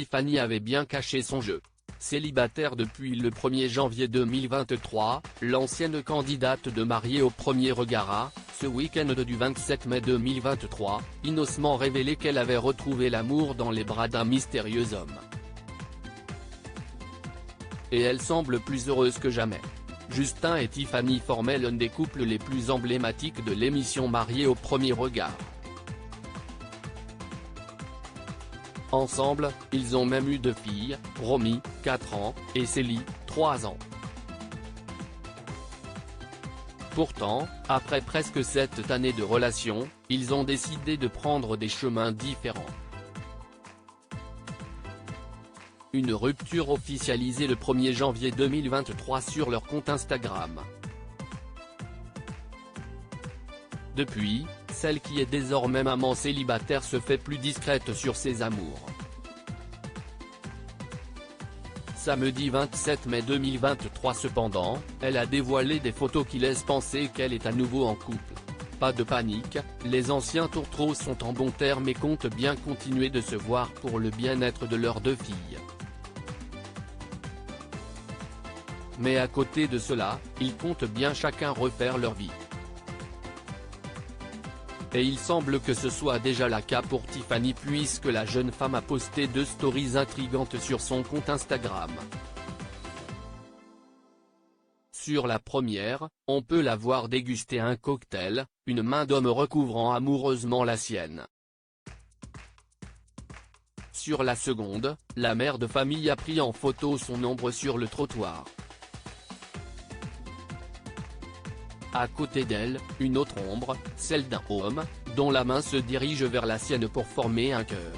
Tiffany avait bien caché son jeu. Célibataire depuis le 1er janvier 2023, l'ancienne candidate de Mariée au premier regard a, ce week-end du 27 mai 2023, innocemment révélé qu'elle avait retrouvé l'amour dans les bras d'un mystérieux homme. Et elle semble plus heureuse que jamais. Justin et Tiffany formaient l'un des couples les plus emblématiques de l'émission Mariée au premier regard. Ensemble, ils ont même eu 2 filles, Romy, 4 ans, et Célie, 3 ans. Pourtant, après presque 7 années de relation, ils ont décidé de prendre des chemins différents. Une rupture officialisée le 1er janvier 2023 sur leur compte Instagram. Depuis, celle qui est désormais maman célibataire se fait plus discrète sur ses amours. Samedi 27 mai 2023 cependant, elle a dévoilé des photos qui laissent penser qu'elle est à nouveau en couple. Pas de panique, les anciens tourtereaux sont en bons termes et comptent bien continuer de se voir pour le bien-être de leurs 2 filles. Mais à côté de cela, ils comptent bien chacun refaire leur vie. Et il semble que ce soit déjà le cas pour Tiffany puisque la jeune femme a posté 2 stories intrigantes sur son compte Instagram. Sur la première, on peut la voir déguster un cocktail, une main d'homme recouvrant amoureusement la sienne. Sur la seconde, la mère de famille a pris en photo son ombre sur le trottoir. À côté d'elle, une autre ombre, celle d'un homme, dont la main se dirige vers la sienne pour former un cœur.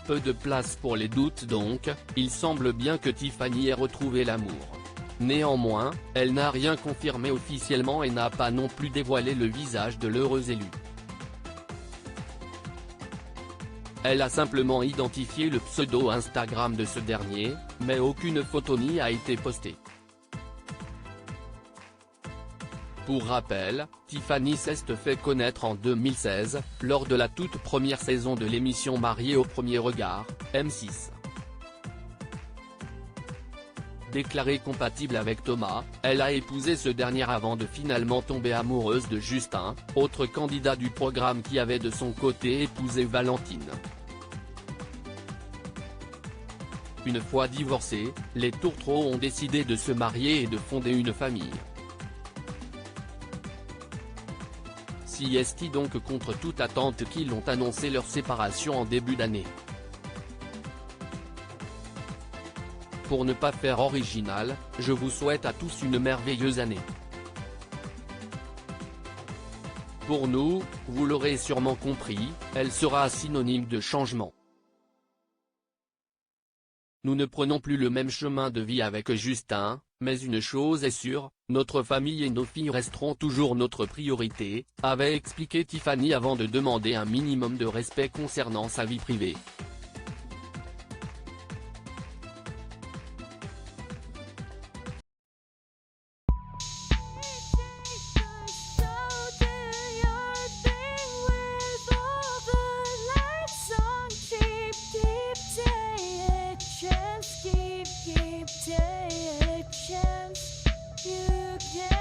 Peu de place pour les doutes donc, il semble bien que Tiffany ait retrouvé l'amour. Néanmoins, elle n'a rien confirmé officiellement et n'a pas non plus dévoilé le visage de l'heureux élu. Elle a simplement identifié le pseudo Instagram de ce dernier, mais aucune photo n'y a été postée. Pour rappel, Tiffany s'est fait connaître en 2016, lors de la toute première saison de l'émission Mariée au premier regard, M6. Déclarée compatible avec Thomas, elle a épousé ce dernier avant de finalement tomber amoureuse de Justin, autre candidat du programme qui avait de son côté épousé Valentine. Une fois divorcés, les tourtereaux ont décidé de se marier et de fonder une famille. Si est-ce donc contre toute attente qu'ils ont annoncé leur séparation en début d'année. Pour ne pas faire original, je vous souhaite à tous une merveilleuse année. Pour nous, vous l'aurez sûrement compris, elle sera synonyme de changement. Nous ne prenons plus le même chemin de vie avec Justin, mais une chose est sûre, notre famille et nos filles resteront toujours notre priorité, avait expliqué Tiffany avant de demander un minimum de respect concernant sa vie privée. You can